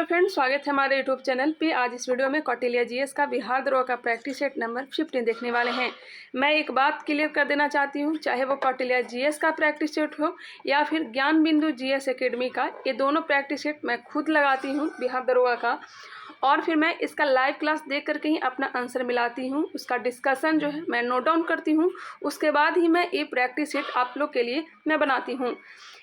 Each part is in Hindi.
फ्रेंड्स, स्वागत है हमारे यूट्यूब चैनल पे। आज इस वीडियो में कौटिल्य जीएस का बिहार दरोगा का प्रैक्टिस सेट नंबर 15 देखने वाले हैं। मैं एक बात क्लियर कर देना चाहती हूँ, चाहे वो कौटिल्य जीएस का प्रैक्टिस सेट हो या फिर ज्ञान बिंदु जीएस एकेडमी का, ये दोनों प्रैक्टिस सेट मैं खुद लगाती हूँ बिहार दरोगा का, और फिर मैं इसका लाइव क्लास देख करके ही अपना आंसर मिलाती हूँ। उसका डिस्कशन जो है मैं नोट डाउन करती हूँ, उसके बाद ही मैं ये प्रैक्टिस सेट आप लोग के लिए मैं बनाती हूँ।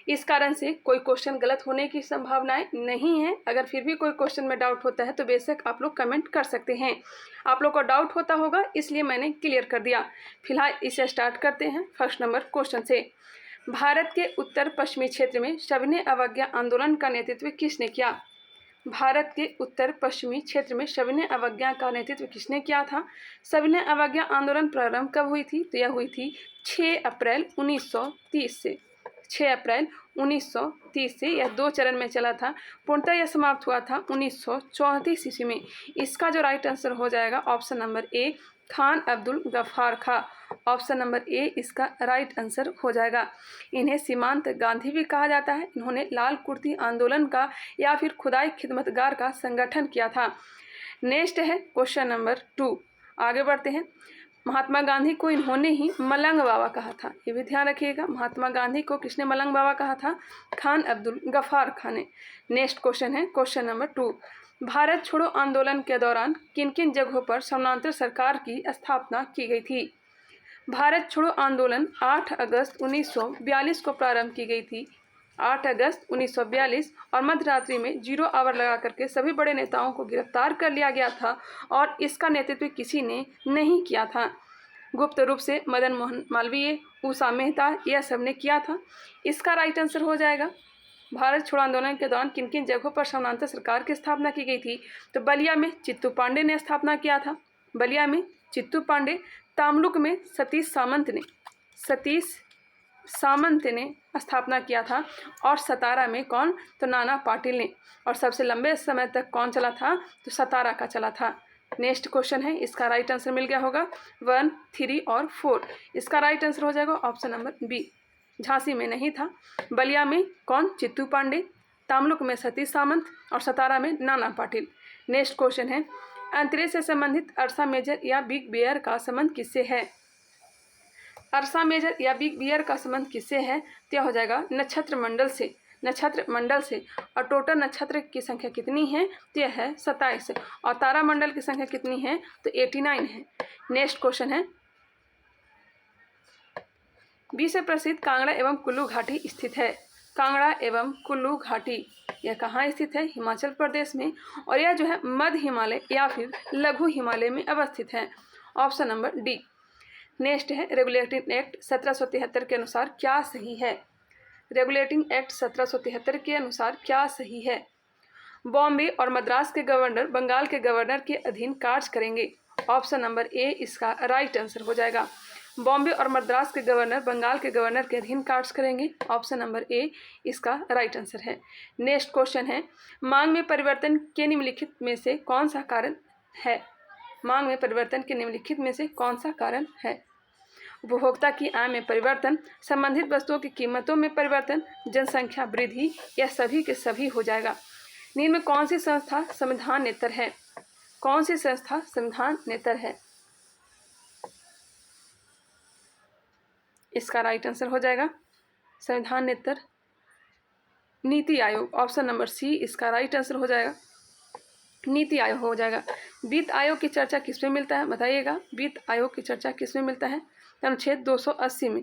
इस कारण से कोई क्वेश्चन गलत होने की संभावनाएं नहीं है। अगर फिर भी कोई क्वेश्चन में डाउट होता है तो बेशक आप लोग कमेंट कर सकते हैं। आप लोग को डाउट होता होगा इसलिए मैंने क्लियर कर दिया। फिलहाल इसे स्टार्ट करते हैं फर्स्ट नंबर क्वेश्चन से। भारत के उत्तर पश्चिमी क्षेत्र में सविनय अवज्ञा आंदोलन का नेतृत्व किसने किया? भारत के उत्तर पश्चिमी क्षेत्र में सविनय अवज्ञा का नेतृत्व किसने किया था? सविनय अवज्ञा आंदोलन प्रारंभ कब हुई थी? तो यह हुई थी 6 अप्रैल 1930 से। 6 अप्रैल 1930 से यह 2 चरण में चला था। पूर्णतः यह समाप्त हुआ था 1934 ईस्वी में। इसका जो राइट आंसर हो जाएगा option number A, Khan Abdul Ghaffar Khan. Option number A इसका राइट आंसर हो जाएगा। इन्हें सीमांत गांधी भी कहा जाता है। इन्होंने लाल कुर्ती आंदोलन का या फिर खुदाई खिदमतगार का संगठन किया था। नेक्स्ट है क्वेश्चन नंबर 2। आगे बढ़ते हैं। महात्मा गांधी को इन्होंने ही मलंग बाबा कहा था, ये भी ध्यान रखिएगा। महात्मा गांधी को किसने मलंग बाबा कहा था? खान अब्दुल गफ्फार खां ने। नेक्स्ट क्वेश्चन है क्वेश्चन नंबर 2। भारत छोड़ो आंदोलन के दौरान किन किन जगहों पर समानांतर सरकार की स्थापना की गई थी? भारत छोड़ो आंदोलन 8 अगस्त 1942 को प्रारंभ की गई थी। 8 अगस्त 1942 और मध्यरात्रि में 0 आवर लगा करके सभी बड़े नेताओं को गिरफ्तार कर लिया गया था और इसका नेतृत्व किसी ने नहीं किया था। गुप्त रूप से मदन मोहन मालवीय, उषा मेहता, यह सब ने किया था। इसका राइट आंसर हो जाएगा। भारत छोड़ो आंदोलन के दौरान किन किन जगहों पर समानांतर सरकार की स्थापना की गई थी? तो बलिया में चित्तू पांडे ने स्थापना किया था। बलिया में चित्तू पांडे, तामलुक में सतीश सामंत ने स्थापना किया था, और सतारा में कौन? तो नाना पाटिल ने। और सबसे लंबे समय तक कौन चला था? तो सतारा का चला था। नेक्स्ट क्वेश्चन है, इसका राइट आंसर मिल गया होगा 1, 3 और 4। इसका राइट आंसर हो जाएगा ऑप्शन नंबर बी। झांसी में नहीं था। बलिया में कौन? चित्तू पांडे, तामलुक में सतीश सामंत और सतारा में नाना पाटिल। नेक्स्ट क्वेश्चन है, अंतरिक्ष से संबंधित अर्सा मेजर या बिग बियर का संबंध किससे है? अर्सा मेजर या बिग बियर का संबंध किससे है? तो हो जाएगा नक्षत्र मंडल से। और टोटल नक्षत्र की संख्या कितनी है? तो यह है 27। और तारा मंडल की संख्या कितनी है? तो 89 है। नेक्स्ट क्वेश्चन है, विश्व प्रसिद्ध कांगड़ा एवं कुल्लू घाटी स्थित है। कांगड़ा एवं कुल्लू घाटी यह कहाँ स्थित है? हिमाचल प्रदेश में। और यह जो है मध्य हिमालय या फिर लघु हिमालय में अवस्थित है। Option number D. नेक्स्ट है, रेगुलेटिंग एक्ट 1773 के अनुसार क्या सही है? रेगुलेटिंग एक्ट 1773 के अनुसार क्या सही है? बॉम्बे और मद्रास के गवर्नर बंगाल के गवर्नर के अधीन कार्य करेंगे। ऑप्शन नंबर ए इसका राइट आंसर हो जाएगा। बॉम्बे और मद्रास के गवर्नर बंगाल के गवर्नर के अधीन कार्य करेंगे। ऑप्शन नंबर ए इसका राइट आंसर है। नेक्स्ट क्वेश्चन है, मांग में परिवर्तन के निम्नलिखित में से कौन सा कारण है? मांग में परिवर्तन के निम्नलिखित में से कौन सा कारण है? उपभोक्ता की आय में परिवर्तन, संबंधित वस्तुओं की कीमतों में परिवर्तन, जनसंख्या वृद्धि, यह सभी के सभी हो जाएगा। निम्न में कौन सी संस्था संविधान नेतर है? कौन सी संस्था संविधान नेतर है? इसका राइट आंसर हो जाएगा संविधान नेतर नीति आयोग। ऑप्शन नंबर सी इसका राइट आंसर हो जाएगा, नीति आयोग हो जाएगा। वित्त आयोग की चर्चा किसमें मिलता है? बताइएगा, वित्त आयोग की चर्चा किसमें मिलता है? अनुच्छेद 280 में।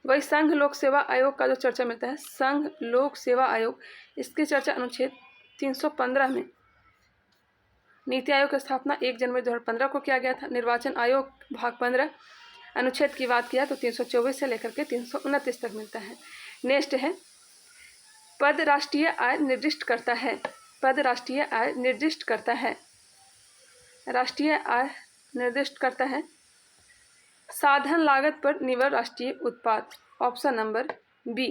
वही संघ लोक सेवा आयोग का जो चर्चा मिलता है, संघ लोक सेवा आयोग, इसकी चर्चा अनुच्छेद 315 में। नीति आयोग की स्थापना 1 जनवरी 2015 को किया गया था। निर्वाचन आयोग भाग 15 अनुच्छेद की बात किया तो 324 से लेकर के 329 तक मिलता है। नेक्स्ट है, पद राष्ट्रीय आय निर्दिष्ट करता है। पद राष्ट्रीय आय निर्दिष्ट करता है। राष्ट्रीय आय निर्दिष्ट करता है साधन लागत पर निर्भर राष्ट्रीय उत्पाद। Option number B.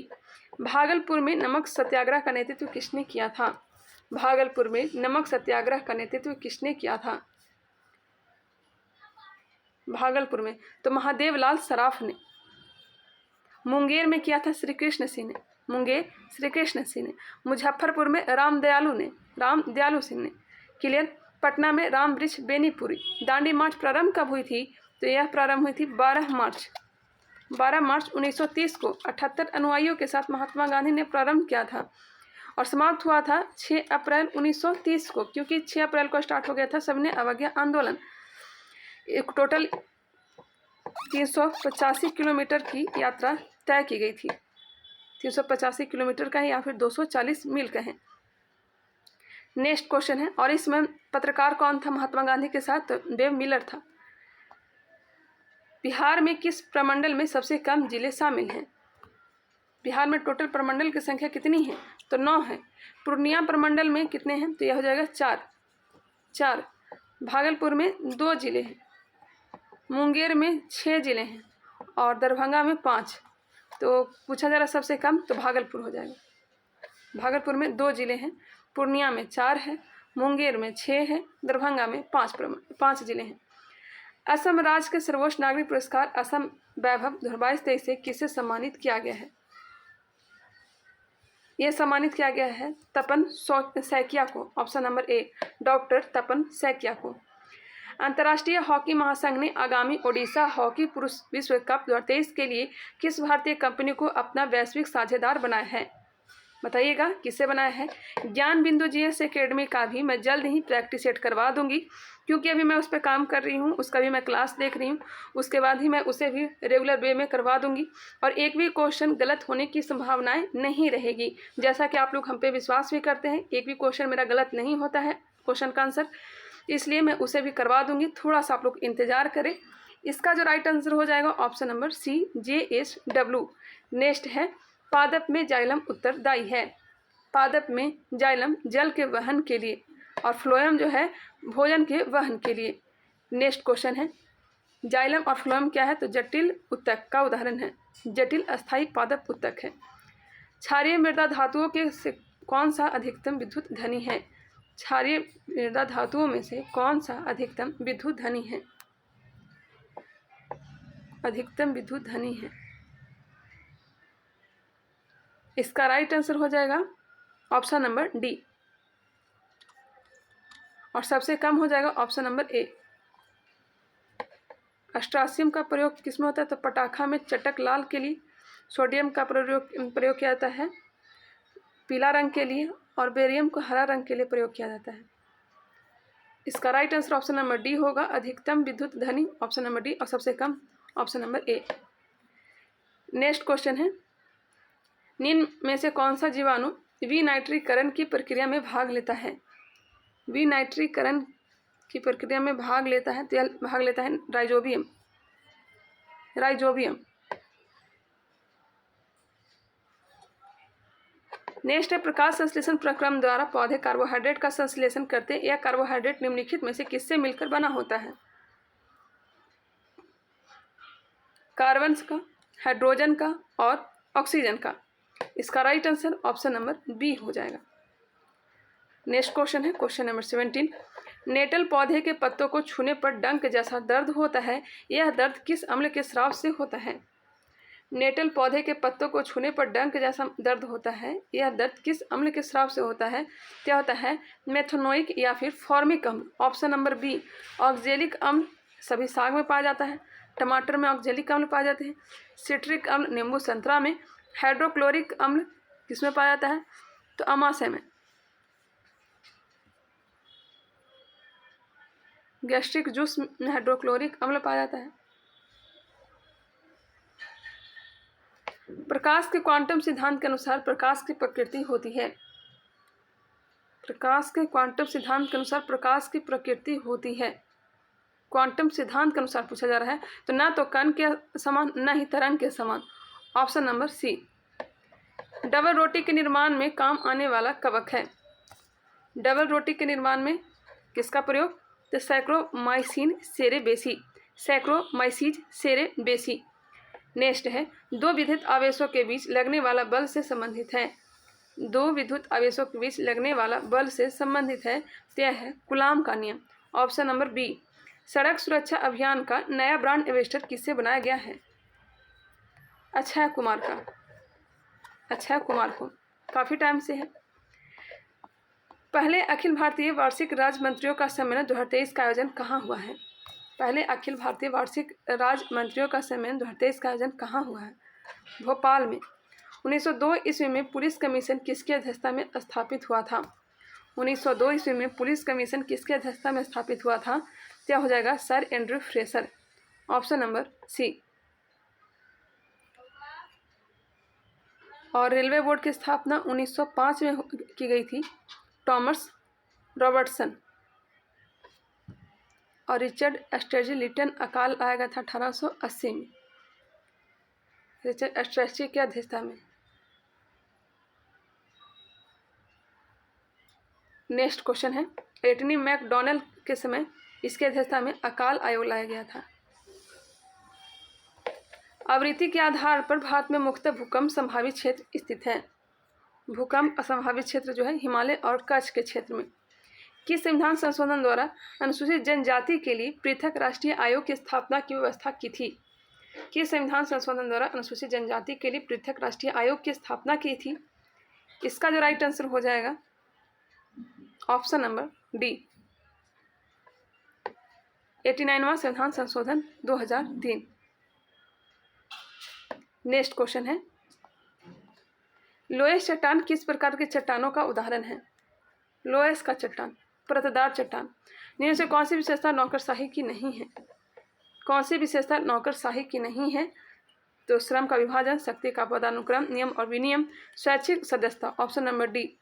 भागलपुर में नमक सत्याग्रह का नेतृत्व किसने किया था? भागलपुर में नमक सत्याग्रह का नेतृत्व किसने किया था? भागलपुर में तो महादेव लाल सराफ ने। मुंगेर में किया था श्री कृष्ण सिंह ने। मुंगेर श्री कृष्ण सिंह ने, मुजफ्फरपुर में रामदयालु सिंह ने। क्लियर। पटना में राम वृक्ष बेनीपुरी। दांडी मार्च प्रारंभ कब हुई थी? तो यह प्रारंभ हुई थी 12 मार्च 1930 को 78 अनुयायियों के साथ महात्मा गांधी ने प्रारंभ किया था और समाप्त हुआ था 6 अप्रैल 1930 को, क्योंकि 6 अप्रैल को स्टार्ट हो गया था सबने अवज्ञा आंदोलन। एक टोटल 385 किलोमीटर की यात्रा तय की गई थी। 385 किलोमीटर का है या फिर 240 मील का है। नेक्स्ट क्वेश्चन है, और इसमें पत्रकार कौन था महात्मा गांधी के साथ? तो डेव मिलर था। बिहार में किस प्रमंडल में सबसे कम जिले शामिल हैं? बिहार में टोटल प्रमंडल की संख्या कितनी है? तो 9 है। पूर्णिया प्रमंडल में कितने हैं? तो यह हो जाएगा 4। भागलपुर में 2 जिले हैं, मुंगेर में 6 जिले हैं और दरभंगा में 5। तो पूछा जा रहा सबसे कम, तो भागलपुर हो जाएगा। भागलपुर में 2 जिले हैं, पूर्णिया में 4 है, मुंगेर में 6 है, दरभंगा में 5 जिले हैं। असम राज्य के सर्वोच्च नागरिक पुरस्कार असम वैभव 2022-23 से किसे सम्मानित किया गया है? यह सम्मानित किया गया है तपन सैकिया को। ऑप्शन नंबर ए, डॉक्टर तपन सैकिया को। अंतर्राष्ट्रीय हॉकी महासंघ ने आगामी ओडिशा हॉकी पुरुष विश्व कप 2023 के लिए किस भारतीय कंपनी को अपना वैश्विक साझेदार बनाया है? बताइएगा किससे बनाया है? ज्ञान बिंदु जीएस एकेडमी का भी मैं जल्द ही प्रैक्टिस सेट करवा दूंगी, क्योंकि अभी मैं उस पर काम कर रही हूँ, उसका भी मैं क्लास देख रही हूँ। उसके बाद ही मैं उसे भी रेगुलर वे में करवा दूंगी और एक भी क्वेश्चन गलत होने की संभावनाएं नहीं रहेगी। जैसा कि आप लोग हम पे विश्वास भी करते हैं, एक भी क्वेश्चन मेरा गलत नहीं होता है क्वेश्चन का आंसर, इसलिए मैं उसे भी करवा दूंगी। थोड़ा सा आप लोग इंतजार करें। इसका जो राइट आंसर हो जाएगा option number C, JSW। Next है, पादप में जाइलम उत्तरदायी है। पादप में जाइलम जल के वहन के लिए और फ्लोएम जो है भोजन के वहन के लिए। नेक्स्ट क्वेश्चन है, जाइलम और फ्लोएम क्या है? तो जटिल उत्तक का उदाहरण है, जटिल अस्थायी पादप उत्तक है। क्षारीय मृदा धातुओं के से कौन सा अधिकतम विद्युत धनी है? क्षारीय मृदा धातुओं में से कौन सा अधिकतम विद्युत धनी है? अधिकतम विद्युत धनी है, इसका राइट आंसर हो जाएगा ऑप्शन नंबर डी और सबसे कम हो जाएगा ऑप्शन नंबर ए। अस्ट्रासियम का प्रयोग किसमें होता है? तो पटाखा में चटक लाल के लिए। सोडियम का प्रयोग किया जाता है पीला रंग के लिए और बेरियम को हरा रंग के लिए प्रयोग किया जाता है। इसका right answer option number D होगा, अधिकतम विद्युत धनी ऑप्शन नंबर डी और सबसे कम option number A. Next question है, निम्न में से कौन सा जीवाणु विनाइट्रीकरण की प्रक्रिया में भाग लेता है? विनाइट्रीकरण की प्रक्रिया में भाग लेता है, तो यह भाग लेता है राइजोबियम। नेक्स्ट है, प्रकाश संश्लेषण प्रक्रम द्वारा पौधे कार्बोहाइड्रेट का संश्लेषण करते हैं। यह कार्बोहाइड्रेट निम्नलिखित में से किससे मिलकर बना होता है? कार्बन का, हाइड्रोजन का और ऑक्सीजन का। इसका right answer option number B हो जाएगा। नेक्स्ट क्वेश्चन है क्वेश्चन नंबर 17। नेटल पौधे के पत्तों को छूने पर डंक जैसा दर्द होता है, यह दर्द किस अम्ल के स्राव से होता है? नेटल पौधे के पत्तों को छूने पर डंक जैसा दर्द होता है, यह दर्द किस अम्ल के स्राव से होता है? क्या होता है? मेथनोइक या फिर फॉर्मिक अम्ल। ऑप्शन नंबर बी, ऑक्जेलिक अम्ल सभी साग में पाया जाता है, टमाटर में ऑक्जेलिक अम्ल पाए जाते हैं, सिट्रिक अम्ल नींबू संतरा में, हाइड्रोक्लोरिक अम्ल किसमें पाया जाता है? तो अमाशय में। गैस्ट्रिक जूस में हाइड्रोक्लोरिक अम्ल पाया जाता है। प्रकाश के क्वांटम सिद्धांत के अनुसार प्रकाश की प्रकृति होती है। प्रकाश के क्वांटम सिद्धांत के अनुसार प्रकाश की प्रकृति होती है। क्वांटम सिद्धांत के अनुसार पूछा जा रहा है, तो ना तो कण के समान ना ही तरंग के समान। Option number C. डबल रोटी के निर्माण में काम आने वाला कवक है। डबल रोटी के निर्माण में किसका प्रयोग? तो सैक्रोमाइसिन सेरेबेसी, सैक्रोमाइसिस सेरेबेसी। नेक्स्ट है, दो विद्युत आवेशों के बीच लगने वाला बल से संबंधित है। दो विद्युत आवेशों के बीच लगने वाला बल से संबंधित है, यह है कूलाम का नियम। Option number B. सड़क सुरक्षा अभियान का नया ब्रांड एम्बेसडर किससे बनाया गया है? अक्षय कुमार का। अक्षय कुमार को, काफ़ी टाइम से है। पहले अखिल भारतीय वार्षिक राज्य मंत्रियों का सम्मेलन 2023 का आयोजन कहाँ हुआ है? पहले अखिल भारतीय वार्षिक राज्य मंत्रियों का सम्मेलन 2023 का आयोजन कहाँ हुआ है? भोपाल में। 1902 ईस्वी में पुलिस कमीशन किसकी अध्यक्षता में स्थापित हुआ था? 1902 ईस्वी में पुलिस कमीशन किसकी अध्यक्षता में स्थापित हुआ था? क्या हो जाएगा? Sir Andrew Fraser, option number C. और रेलवे बोर्ड की स्थापना 1905 में की गई थी, थॉमस रॉबर्टसन। और रिचर्ड स्ट्रेटजी लिटन अकाल आया गया था 1880 में, रिचर्ड स्ट्रेटजी की अध्यक्षता में। नेक्स्ट क्वेश्चन है, एंटनी मैकडॉनल्ड के समय इसके अध्यक्षता में अकाल आयोग लाया गया था। आवृत्ति के आधार पर भारत में मुख्यतः भूकंप संभावित क्षेत्र स्थित है। भूकंप असंभावित क्षेत्र जो है हिमालय और कच्छ के क्षेत्र में। किस संविधान संशोधन द्वारा अनुसूचित जनजाति के लिए पृथक राष्ट्रीय आयोग की स्थापना की व्यवस्था की थी? किस संविधान संशोधन द्वारा अनुसूचित जनजाति के लिए पृथक राष्ट्रीय आयोग की स्थापना की थी? इसका जो राइट आंसर हो जाएगा ऑप्शन नंबर डी, 89वां संविधान संशोधन 2003। नेक्स्ट क्वेश्चन है, लोएस चट्टान किस प्रकार की चट्टानों का उदाहरण है? लोएस का चट्टान, परतदार चट्टान। इनमें से कौन सी विशेषता नौकरशाही की नहीं है? कौन सी विशेषता नौकरशाही की नहीं है? तो श्रम का विभाजन, शक्ति का पदानुक्रम, नियम और विनियम, स्वैच्छिक सदस्यता, ऑप्शन नंबर डी।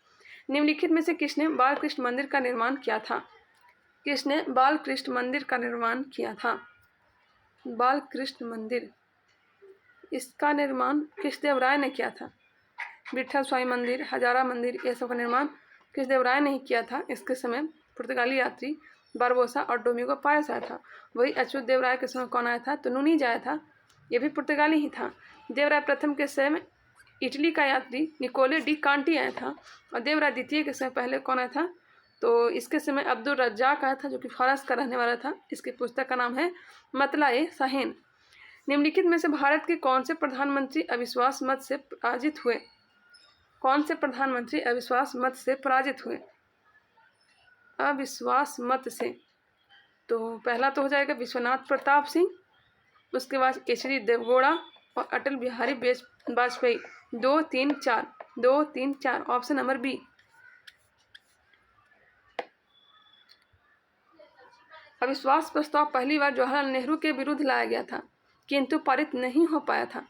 निम्नलिखित में से किसने बालकृष्ण मंदिर का निर्माण किया था? किसने बालकृष्ण मंदिर का निर्माण किया था? बालकृष्ण मंदिर, इसका निर्माण कृष्णदेव राय ने किया था। विठल स्वामी मंदिर, हजारा मंदिर, ये सब का निर्माण कृष्णदेव राय ने ही किया था। इसके समय पुर्तगाली यात्री बारबोसा और डोमिंगो पायस आया था। वही अच्युत देव राय के समय कौन आया था? तो नूनीज आया था, ये भी पुर्तगाली ही था। देवराय प्रथम के समय इटली का यात्री निकोले डी कांटी आया था। और देवराय द्वितीय के समय पहले कौन आया था? तो इसके समय अब्दुल रज्जाक आया था, जो कि फारस का रहने वाला था। इसकी पुस्तक का नाम है मतला-ए साहिन। निम्नलिखित में से भारत के कौन से प्रधानमंत्री अविश्वास मत से पराजित हुए? कौन से प्रधानमंत्री अविश्वास मत से पराजित हुए? अविश्वास मत से तो पहला तो हो जाएगा विश्वनाथ प्रताप सिंह, उसके बाद एच.डी. देवगौड़ा और Atal Bihari Vajpayee. 2, 3, 4, 2, 3, 4, option number B. अविश्वास प्रस्ताव पहली बार जवाहरलाल नेहरू के विरुद्ध लाया गया था, किंतु पारित नहीं हो पाया था।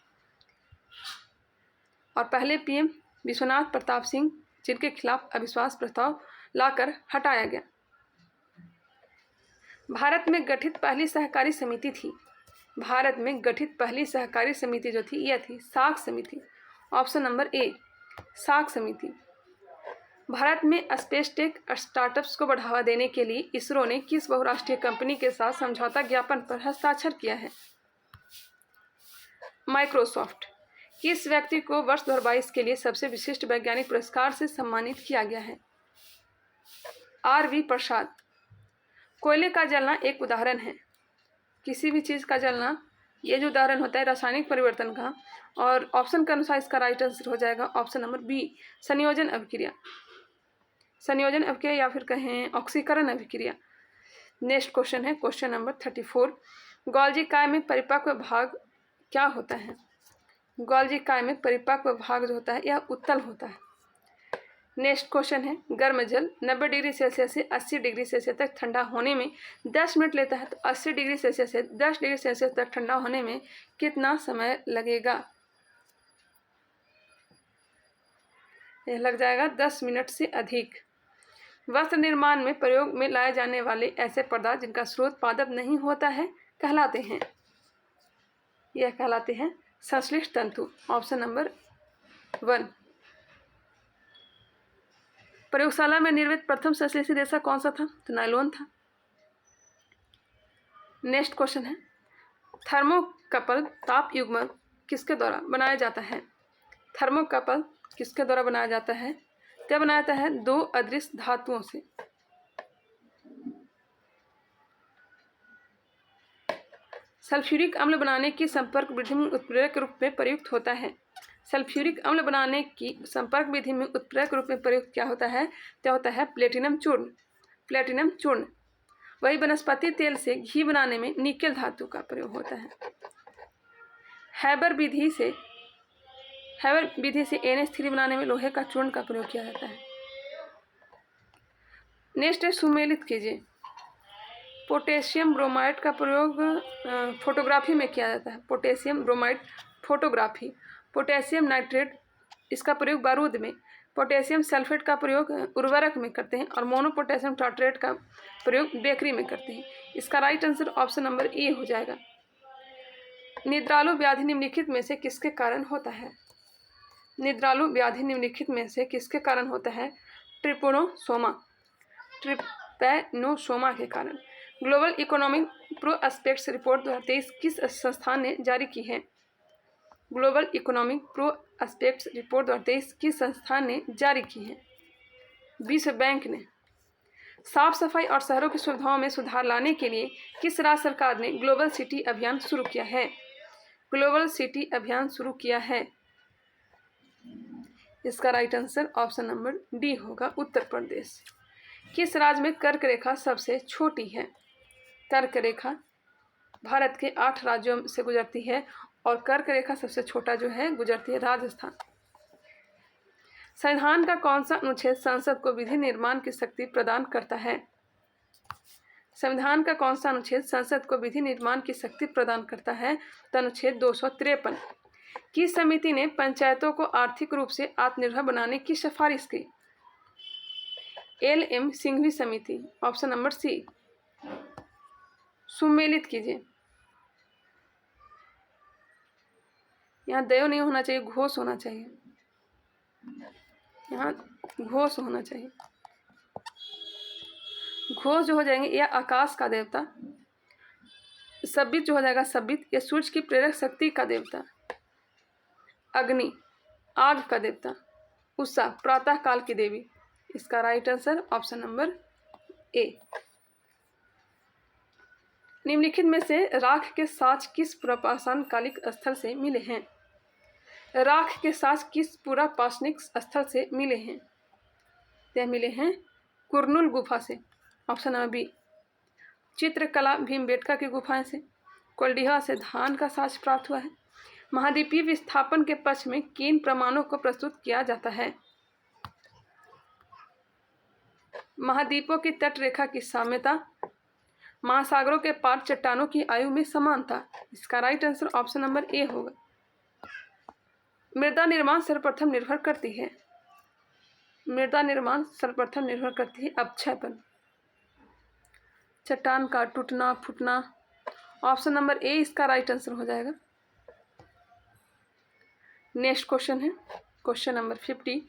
और पहले पीएम विश्वनाथ प्रताप सिंह, जिनके खिलाफ अविश्वास प्रस्ताव लाकर हटाया गया। भारत में गठित पहली सहकारी समिति थी। भारत में गठित पहली सहकारी समिति जो थी, यह थी साख समिति, ऑप्शन नंबर ए, साख समिति। भारत में स्पेस टेक स्टार्टअप्स को बढ़ावा देने के लिए इसरो ने किस बहुराष्ट्रीय कंपनी के साथ समझौता ज्ञापन पर हस्ताक्षर किया है? माइक्रोसॉफ्ट। किस व्यक्ति को वर्ष 2022 के लिए सबसे विशिष्ट वैज्ञानिक पुरस्कार से सम्मानित किया गया है? आर.वी. प्रसाद। कोयले का जलना एक उदाहरण है। किसी भी चीज़ का जलना, ये जो उदाहरण होता है रासायनिक परिवर्तन का। और ऑप्शन के अनुसार इसका राइट आंसर हो जाएगा ऑप्शन नंबर बी, संयोजन अभिक्रिया। संयोजन अभिक्रिया या फिर कहें ऑक्सीकरण अभिक्रिया। नेक्स्ट क्वेश्चन है क्वेश्चन नंबर 34। गोल्जी काय में परिपक्व भाग क्या होता है? गोल्जी काय में परिपक्व भाग जो होता है यह उत्तल होता है। नेक्स्ट क्वेश्चन है, गर्म जल 90 डिग्री सेल्सियस से 80 डिग्री सेल्सियस तक ठंडा होने में 10 मिनट लेता है, तो 80 डिग्री सेल्सियस से 10 डिग्री सेल्सियस तक ठंडा होने में कितना समय लगेगा? यह लग जाएगा 10 मिनट से अधिक। वस्त्र निर्माण में प्रयोग में लाए जाने वाले ऐसे पदार्थ जिनका स्रोत पादप नहीं होता है कहलाते हैं, यह कहलाते हैं संश्लिष्ट तंतु, ऑप्शन नंबर 1। प्रयोगशाला में निर्मित प्रथम संश्लेषित रेशा कौन सा था? तो नायलॉन था। नेक्स्ट क्वेश्चन है, थर्मोकपल ताप युग्मक किसके द्वारा बनाया जाता है? थर्मोकपल किसके द्वारा बनाया जाता है? क्या बनाया जाता है? 2 अदृश्य धातुओं से। सल्फ्यूरिक अम्ल बनाने की संपर्क वृद्धि में उत्प्रेरक के रूप में प्रयुक्त होता है। सल्फ्यूरिक अम्ल बनाने की संपर्क विधि में उत्प्रेरक रूप में प्रयुक्त क्या होता है प्लेटिनम चूर्ण। प्लेटिनम चूर्ण। वही वनस्पति तेल से घी बनाने में निकेल धातु का प्रयोग होता है। हैबर विधि से NH3 बनाने में लोहे का चूर्ण का प्रयोग किया जाता है। नेक्स्ट है सुमेलित कीजिए। पोटेशियम ब्रोमाइड का प्रयोग फोटोग्राफी में किया जाता है। Potassium bromide photography. Potassium nitrate इसका प्रयोग बारूद में। पोटेशियम सल्फेट का प्रयोग उर्वरक में करते हैं और मोनोपोटेशियम टार्ट्रेट का प्रयोग बेकरी में करते हैं। इसका राइट आंसर ऑप्शन नंबर ए हो जाएगा। निद्रालु व्याधि निम्नलिखित में से किसके कारण होता है? निद्रालु व्याधि निम्नलिखित में से किसके कारण होता है? ट्रिपैनोसोमा के कारण। ग्लोबल इकोनॉमिक प्रोस्पेक्ट्स रिपोर्ट 2023 किस संस्थान ने जारी की है? ग्लोबल इकोनॉमिक प्रोस्पेक्ट्स रिपोर्ट 2023 किस संस्थान ने जारी की है? विश्व बैंक ने। साफ सफाई और शहरों की सुविधाओं में सुधार लाने के लिए किस राज्य सरकार ने ग्लोबल सिटी अभियान शुरू किया है? ग्लोबल सिटी अभियान शुरू किया है। इसका right answer option number D होगा, उत्तर प्रदेश। किस राज्य में कर्क रेखा सबसे छोटी है? कर्क रेखा भारत के 8 राज्यों से गुजरती है और कर्क रेखा सबसे छोटा जो है गुजरती है राजस्थान। संविधान का कौन सा अनुच्छेद संसद को विधि निर्माण की शक्ति प्रदान करता है? संविधान का कौन सा अनुच्छेद संसद को विधि निर्माण की शक्ति प्रदान करता है? तो अनुच्छेद 253। किस समिति ने पंचायतों को आर्थिक रूप से आत्मनिर्भर बनाने की सिफारिश की? LM सिंघवी समिति। Option number C. सुमेलित कीजिए। यहाँ दयो नहीं होना चाहिए, घोष होना चाहिए। यहाँ घोष होना चाहिए। घोष जो हो जाएंगे या आकाश का देवता, सब्बित जो हो जाएगा सब्बित या सूर्य की प्रेरक शक्ति का देवता, अग्नि आग का देवता, उषा प्रातः काल की देवी। इसका राइट आंसर ऑप्शन नंबर ए। निम्नलिखित में से राख के साज किस पुरापाषाण कालिक स्थल से मिले हैं? राख के साज किस पुरापाषाणिक स्थल से मिले हैं? यह मिले हैं कुरनूल गुफा से। Option number B. चित्रकला भीमबेटका की गुफाएं से। कोल्डिहा से धान का साज प्राप्त हुआ है। महाद्वीपीय विस्थापन के पक्ष में किन प्रमाणों को प्रस्तुत किया जाता है? महाद्वीपों की तट रेखा की साम्यता, महासागरों के पार चट्टानों की आयु में समानता। इसका राइट आंसर ऑप्शन नंबर ए होगा। मृदा निर्माण सर्वप्रथम निर्भर करती है। मृदा निर्माण सर्वप्रथम निर्भर करती है अपक्षय पर। चट्टान का टूटना फूटना। ऑप्शन नंबर ए इसका राइट आंसर हो जाएगा। नेक्स्ट क्वेश्चन है क्वेश्चन नंबर 50।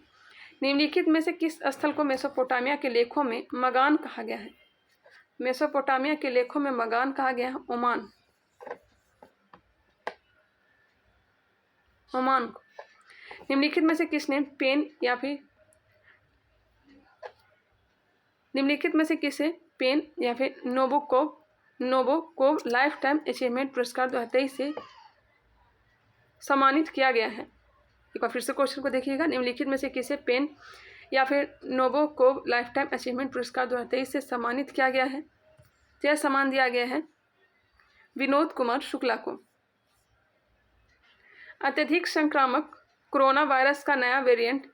निम्नलिखित में से किस स्थल को मेसोपोटामिया के लेखों में मगान कहा गया है? मेसोपोटामिया के लेखों में मगान कहा गया है ओमान। ओमान को। निम्नलिखित में से किसने पेन या फिर निम्नलिखित में से किसे पेन या फिर नोबोकोव लाइफ टाइम अचीवमेंट पुरस्कार 2023 से सम्मानित किया गया है? एक बार फिर से क्वेश्चन को देखिएगा। निम्नलिखित में से किसे पेन या फिर नोबोकोव लाइफ टाइम अचीवमेंट पुरस्कार 2023 से सम्मानित किया गया है? तो यह सम्मान दिया गया है विनोद कुमार शुक्ला को। अत्यधिक संक्रामक कोरोना वायरस का नया वेरिएंट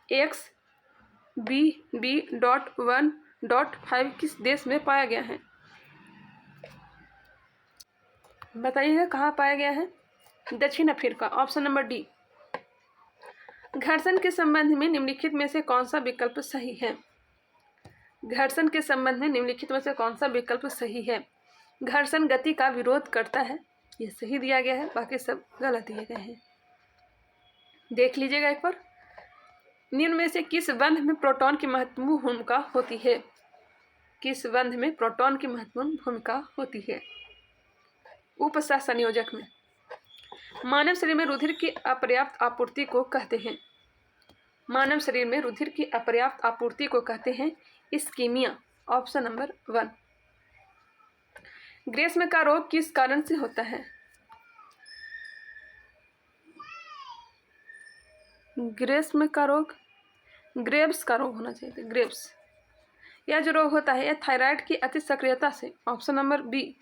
XBB.1.5 किस देश में पाया गया है? बताइएगा कहाँ पाया गया है? दक्षिण अफ्रीका। Option number D. घर्षण के संबंध में निम्नलिखित में से कौन सा विकल्प सही है? घर्षण के संबंध में निम्नलिखित में से कौन सा विकल्प सही है? घर्षण गति का विरोध करता है, ये सही दिया गया है, बाकी सब गलत दिए गए हैं। देख लीजिएगा एक बार। निम्न में से किस बंध में प्रोटॉन की महत्वपूर्ण भूमिका होती है? किस बंध में प्रोटॉन की महत्वपूर्ण भूमिका होती है? उपसह संयोजक में। मानव शरीर में रुधिर की अपर्याप्त आपूर्ति को कहते हैं। मानव शरीर में रुधिर की अपर्याप्त आपूर्ति को कहते हैं इस्कीमिया। Option number 1। ग्रीष्म का रोग किस कारण से होता है? ग्रेव्स में का रोग, ग्रेव्स का रोग होना चाहिए, ग्रेव्स। यह जो रोग होता है यह थायराइड की अति सक्रियता से, ऑप्शन नंबर बी।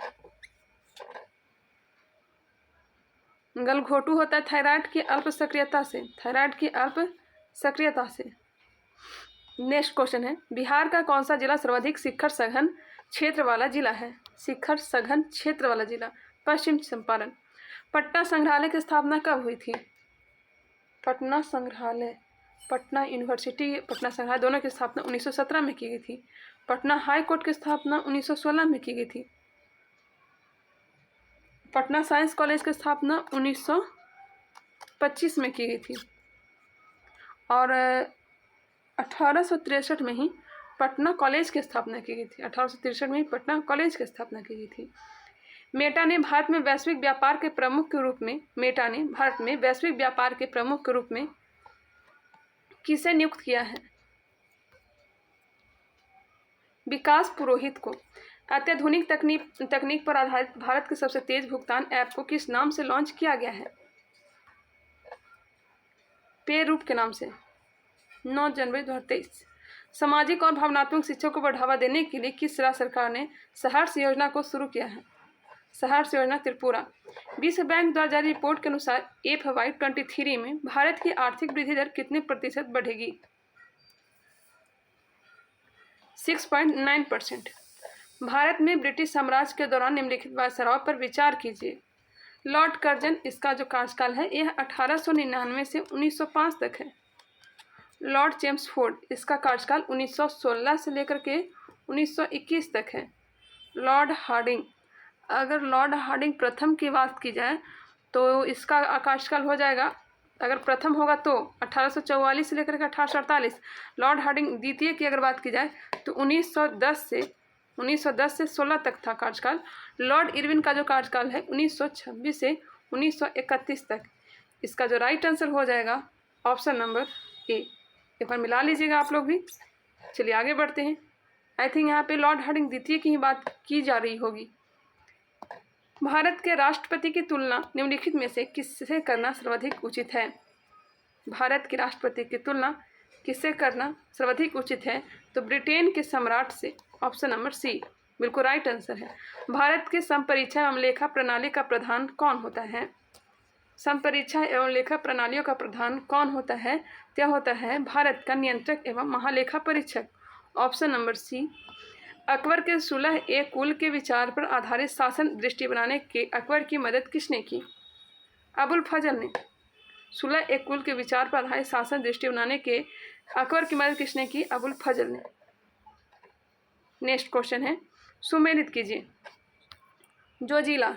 गलघोटू होता है थायराइड की अल्प सक्रियता से, थायराइड की अल्प सक्रियता से। नेक्स्ट क्वेश्चन है, बिहार का कौन सा जिला सर्वाधिक शिखर सघन क्षेत्र वाला जिला है? शिखर सघन क्षेत्र वाला जिला, पश्चिम चंपारण। पटना संग्रहालय की स्थापना कब हुई थी? पटना संग्रहालय, पटना यूनिवर्सिटी, पटना संग्रहालय दोनों की स्थापना 1917 में की गई थी। पटना हाई कोर्ट की स्थापना 1916 में की गई थी। पटना साइंस कॉलेज की स्थापना 1925 में की गई थी। और 1863 में ही पटना कॉलेज की स्थापना की गई थी। 1863 में ही पटना कॉलेज की स्थापना की गई थी। मेटा ने भारत में वैश्विक व्यापार के प्रमुख के रूप में, मेटा ने भारत में वैश्विक व्यापार के प्रमुख के रूप में किसे नियुक्त किया है? विकास पुरोहित को। अत्याधुनिक तकनीक पर आधारित भारत के सबसे तेज भुगतान ऐप को किस नाम से लॉन्च किया गया है? पे रूप के नाम से, 9 जनवरी 2023। सामाजिक और भावनात्मक शिक्षा को बढ़ावा देने के लिए किस राज्य सरकार ने सहर्ष योजना को शुरू किया है? सहर्ष योजना त्रिपुरा। विश्व बैंक द्वारा जारी रिपोर्ट के अनुसार FY23 में भारत की आर्थिक वृद्धि दर कितने प्रतिशत बढ़ेगी? 6.9%। भारत में ब्रिटिश साम्राज्य के दौरान निम्नलिखित वायसराय पर विचार कीजिए। लॉर्ड कर्जन, इसका जो कार्यकाल है यह 1899 से 1905 तक है। लॉर्ड चेम्सफोर्ड, इसका कार्यकाल 1916 से लेकर के 1921 तक है। लॉर्ड हार्डिंग, अगर लॉर्ड हार्डिंग प्रथम की बात की जाए तो इसका कार्यकाल हो जाएगा, अगर प्रथम होगा तो 1844 से लेकर के 1848। लॉर्ड हार्डिंग द्वितीय की अगर बात की जाए तो 1910 से 16 तक था कार्यकाल। लॉर्ड इरविन का जो कार्यकाल है 1926 से 1931 तक। इसका जो राइट आंसर हो जाएगा ऑप्शन नंबर ए। एक बार मिला लीजिएगा आप लोग भी। चलिए आगे बढ़ते हैं। आई थिंक यहाँ पे लॉर्ड हार्डिंग द्वितीय की ही बात की जा रही होगी। भारत के राष्ट्रपति की तुलना निम्नलिखित में से किससे करना सर्वाधिक उचित है? भारत के राष्ट्रपति की तुलना किससे करना सर्वाधिक उचित है? तो ब्रिटेन के सम्राट से, ऑप्शन नंबर सी बिल्कुल राइट आंसर है। भारत के संपरीक्षा एवं लेखा प्रणाली का प्रधान कौन होता है? संपरीक्षा एवं लेखा प्रणालियों का प्रधान कौन होता है? क्या होता है भारत का नियंत्रक एवं महालेखा परीक्षक, ऑप्शन नंबर सी। अकबर के सुलह ए कुल के विचार पर आधारित शासन दृष्टि बनाने के अकबर की मदद किसने की? अबुल फजल ने। सुलह ए कुल के विचार पर आधारित शासन दृष्टि बनाने के अकबर की मदद किसने की? अबुल फजल ने। नेक्स्ट क्वेश्चन है, सुमेलित कीजिए। जोजिला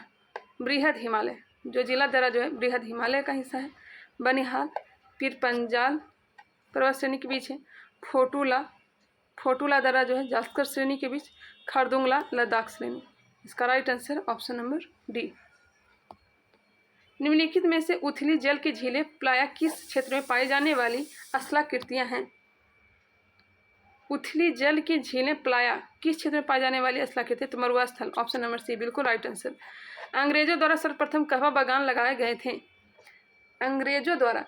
बृहद हिमालय, जोजिला दर्रा जो है बृहद हिमालय का हिस्सा है। बनिहाल पीर पंजाल पर्वत श्रेणी के बीच है। फोटूला दर्रा जो है जास्कर श्रेणी के बीच। खरदुंगला लद्दाख श्रेणी। इसका right answer option number D. निम्नलिखित में से उथली जल की झीलें प्रायः किस क्षेत्र में पाई जाने वाली स्थलाकृतियां हैं? उथली जल की झीलें प्रायः किस क्षेत्र में पाई जाने वाली स्थलाकृतियां? तो मरुआ स्थल, ऑप्शन नंबर सी बिल्कुल राइट आंसर। अंग्रेजों द्वारा सर्वप्रथम कहवा बागान लगाए गए थे? अंग्रेजों द्वारा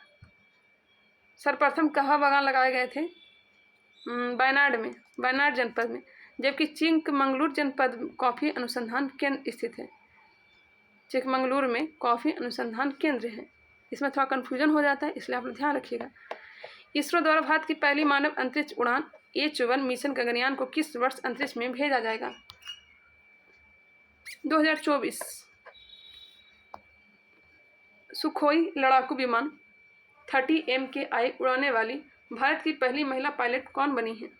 सर्वप्रथम कहवा बागान लगाए गए थे? वायनाड में, वायनाड जनपद में। जबकि चिकमंगलूर जनपद कॉफ़ी अनुसंधान केंद्र स्थित है। चिकमंगलूर में कॉफ़ी अनुसंधान केंद्र है। इसमें थोड़ा कन्फ्यूजन हो जाता है, इसलिए आप लोग ध्यान रखिएगा। इसरो द्वारा भारत की पहली मानव अंतरिक्ष उड़ान H1 मिशन गगनयान को किस वर्ष अंतरिक्ष में भेजा जाएगा? 2024। सुखोई लड़ाकू विमान 30 MKI उड़ाने वाली भारत की पहली महिला पायलट कौन बनी है?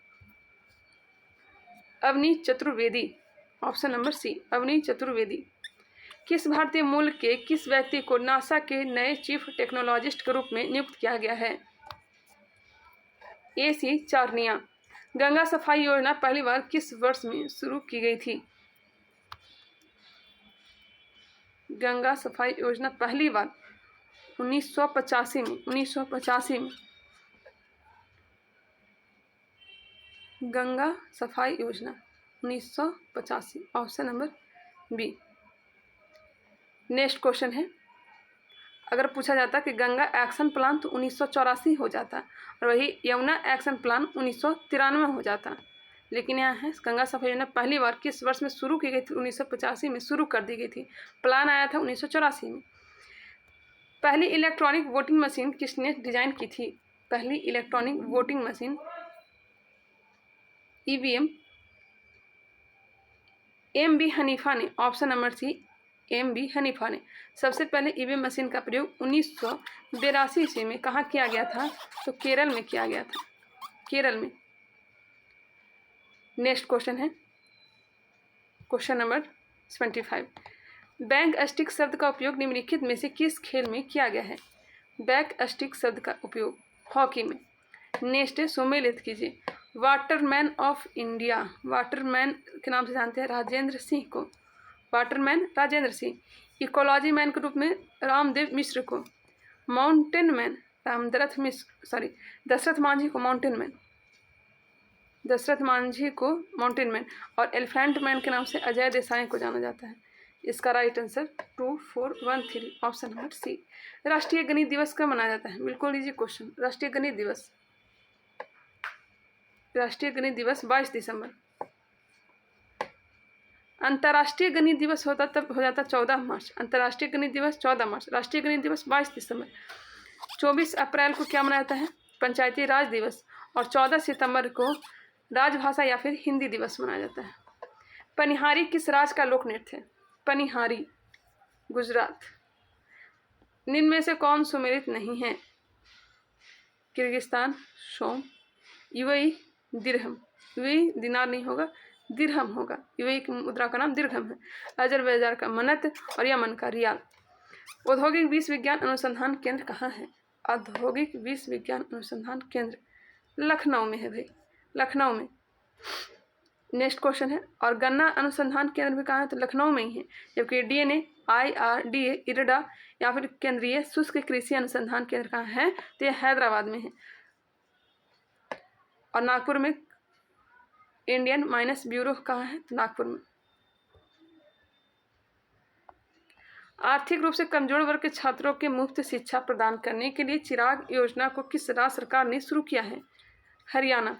Avani Chaturvedi, option number C Avani Chaturvedi. किस भारतीय मूल के किस व्यक्ति को नासा के नए चीफ टेक्नोलॉजिस्ट के रूप में नियुक्त किया गया है? AC चारनिया। गंगा सफाई योजना पहली बार किस वर्ष में शुरू की गई थी? गंगा सफाई योजना पहली बार 1985 में, 1985 में गंगा सफाई योजना 1985, option number B. Next question है, अगर पूछा जाता कि गंगा एक्शन प्लान तो 1984 हो जाता, और वही यमुना एक्शन प्लान 1993 हो जाता। लेकिन यहाँ है गंगा सफाई योजना पहली बार किस वर्ष में शुरू की गई थी? 1985 में शुरू कर दी गई थी। प्लान आया था 1984 में। पहली इलेक्ट्रॉनिक वोटिंग मशीन किसने डिजाइन की थी? पहली electronic voting machine EVM M B. Hanifa ने। Option number C M B. Hanifa ने। सबसे पहले ईवीएम मशीन का प्रयोग 1982 ईस्वी में कहाँ किया गया था? तो केरल में किया गया था, केरल में। नेक्स्ट क्वेश्चन है क्वेश्चन नंबर 25। बैंक स्टिक शब्द का उपयोग निम्नलिखित में से किस खेल में किया गया है? बैक स्टिक शब्द का उपयोग हॉकी में। नेक्स्ट है सुमेलित कीजिए। वाटरमैन ऑफ इंडिया, वाटरमैन के नाम से जानते हैं राजेंद्र सिंह को, Waterman Rajendra Singh. Ecology man के रूप में रामदेव मिश्र को। माउंटेन मैन दशरथ मांझी को माउंटेन मैन, दशरथ मांझी को माउंटेन मैन। और एलिफेंट मैन के नाम से अजय देसाई को जाना जाता है। इसका right answer 2413 option number C. राष्ट्रीय गणित दिवस कब मनाया जाता है? बिल्कुल इजी क्वेश्चन। राष्ट्रीय गणित दिवस 22 दिसंबर। अंतर्राष्ट्रीय गणित दिवस होता तब हो जाता 14 मार्च। अंतर्राष्ट्रीय गणित दिवस 14 मार्च, राष्ट्रीय गणित दिवस 22 दिसंबर। 24 अप्रैल को क्या मनाया जाता है? पंचायती राज दिवस। और 14 सितंबर को राजभाषा या फिर हिंदी दिवस मनाया जाता है। पनिहारी किस राज्य का लोक नृत्य है? पनिहारी गुजरात। निम्न में से कौन सुमेलित नहीं है? किर्गिस्तान सोम, यूएई दिरहम, यूएई दिनार नहीं होगा, दिरहम होगा। यूएई की मुद्रा का नाम दिरहम है। अजरबैजान का मनत और यमन का रियाल। औद्योगिक विश्वविज्ञान अनुसंधान केंद्र कहाँ है? औद्योगिक विश्वविज्ञान अनुसंधान केंद्र लखनऊ में है भाई, लखनऊ में। नेक्स्ट क्वेश्चन है और गन्ना अनुसंधान केंद्र भी कहाँ है? तो लखनऊ में ही है। जबकि डीएनए, IRDA, इरडा या फिर केंद्रीय शुष्क कृषि अनुसंधान केंद्र कहाँ है? तो यह हैदराबाद में है। और नागपुर में इंडियन माइनस ब्यूरो कहाँ है? तो नागपुर में। आर्थिक रूप से कमजोर वर्ग के छात्रों के मुफ्त शिक्षा प्रदान करने के लिए चिराग योजना को किस राज्य सरकार ने शुरू किया है? हरियाणा।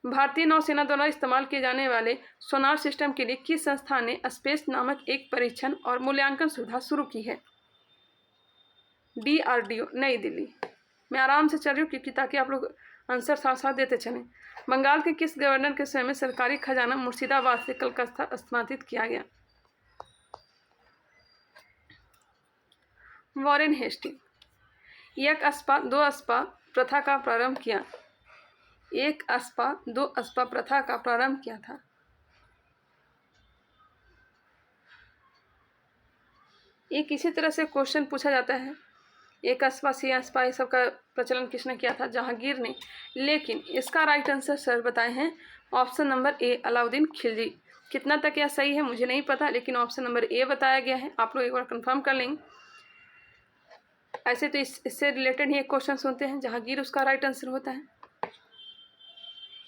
भारतीय नौसेना द्वारा इस्तेमाल किए जाने वाले सोनार सिस्टम के लिए किस संस्था ने स्पेस नामक एक परीक्षण और मूल्यांकन सुविधा शुरू की है? DRDO, नई दिल्ली। मैं आराम से चल रही हूँ क्योंकि ताकि आप लोग आंसर साथ साथ देते चलें। बंगाल के किस गवर्नर के समय में सरकारी खजाना मुर्शिदाबाद से कलकत्ता स्थानांतरित किया गया? Warren Hasting. एक अस्पा दो अस्पा प्रथा का प्रारंभ किया? एक अस्पा दो अस्पा प्रथा का प्रारंभ किया था? एक इसी तरह से क्वेश्चन पूछा जाता है, एक अस्पा सी अस्पा ये सब का प्रचलन किसने किया था? जहांगीर ने। लेकिन इसका राइट आंसर सर बताए हैं ऑप्शन नंबर ए, अलाउद्दीन खिलजी। कितना तक यह सही है मुझे नहीं पता, लेकिन ऑप्शन नंबर ए बताया गया है। आप लोग एक बार कंफर्म कर लेंगे। ऐसे तो इससे रिलेटेड ही एक क्वेश्चन सुनते हैं, जहांगीर उसका राइट आंसर होता है।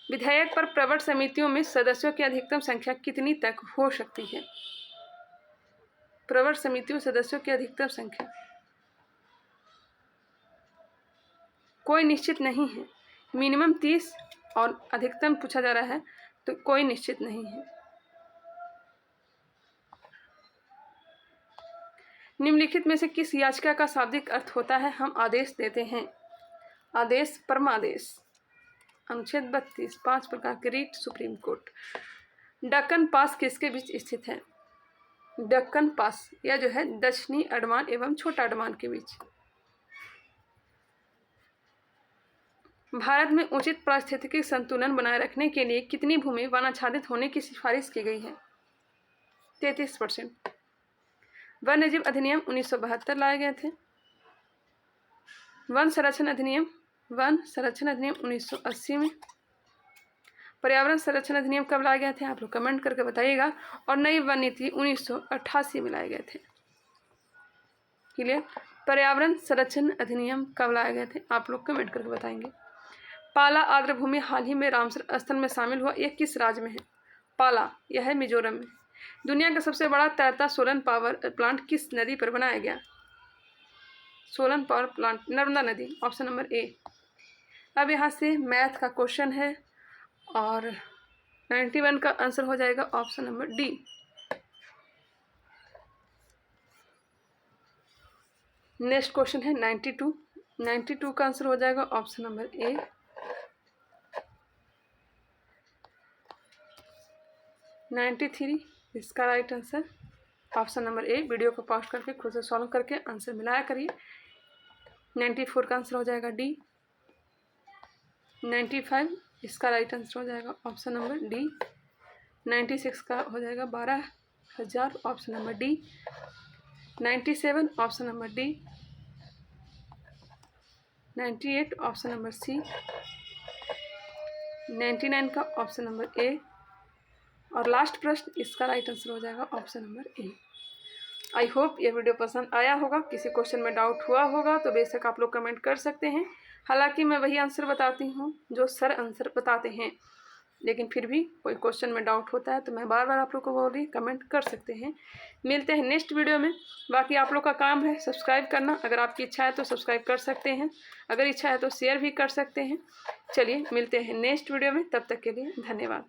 विधेयक पर प्रवर समितियों में सदस्यों की अधिकतम संख्या कितनी तक हो सकती है? प्रवर समितियों सदस्यों की अधिकतम संख्या कोई निश्चित नहीं है। मिनिमम 30 और अधिकतम पूछा जा रहा है तो कोई निश्चित नहीं है। निम्नलिखित में से किस याचिका का शाब्दिक अर्थ होता है? हम आदेश देते हैं। आदेश, परमादेश। अनुच्छेद 32, 5 प्रकार के रीट, सुप्रीम कोर्ट। दक्कन पास किसके बीच स्थित है? दक्कन पास यह जो है दक्षिणी अंडमान एवं छोटा अंडमान के बीच। भारत में उचित पारिस्थितिकी संतुलन बनाए रखने के लिए कितनी भूमि वनाच्छादित होने की सिफारिश की गई है? 33%। वन्यजीव अधिनियम 1972 लाए गए थे। वन संरक्षण अधिनियम 1980 में। पर्यावरण संरक्षण अधिनियम कब लाए गए थे? आप लोग कमेंट करके बताइएगा। और नई वन नीति 1988 में लाए गए थे। क्लियर? पर्यावरण संरक्षण अधिनियम कब लाए गए थे? आप लोग कमेंट करके बताएंगे। पाला आर्द्र भूमि हाल ही में रामसर स्थल में शामिल हुआ, यह किस राज्य में है? पाला यह है मिजोरम में। दुनिया का सबसे बड़ा तैरता सोलर पावर प्लांट किस नदी पर बनाया गया? सोलर पावर प्लांट नर्मदा नदी, ऑप्शन नंबर ए। अब यहाँ से मैथ का क्वेश्चन है और 91 का आंसर हो जाएगा option number D. Next question है 92 का आंसर हो जाएगा ऑप्शन नंबर ए। 93 इसका राइट आंसर ऑप्शन नंबर ए। वीडियो को पॉज करके खुद से सॉल्व करके आंसर मिलाया करिए। 94 का आंसर हो जाएगा डी। 95 इसका राइट आंसर हो जाएगा ऑप्शन नंबर डी। 96 का हो जाएगा 12,000, option number D. 97 option number D. 98 option number C. 99 का ऑप्शन नंबर ए। और लास्ट प्रश्न इसका राइट आंसर हो जाएगा option number A. I hope ये वीडियो पसंद आया होगा। किसी क्वेश्चन में डाउट हुआ होगा तो बेशक आप लोग कमेंट कर सकते हैं। हालांकि मैं वही आंसर बताती हूँ जो सर आंसर बताते हैं, लेकिन फिर भी कोई क्वेश्चन में डाउट होता है तो मैं बार बार आप लोग को बोल रही कमेंट कर सकते हैं। मिलते हैं नेक्स्ट वीडियो में। बाकी आप लोग का काम है सब्सक्राइब करना। अगर आपकी इच्छा है तो सब्सक्राइब कर सकते हैं, अगर इच्छा है तो शेयर भी कर सकते हैं। चलिए मिलते हैं नेक्स्ट वीडियो में, तब तक के लिए धन्यवाद।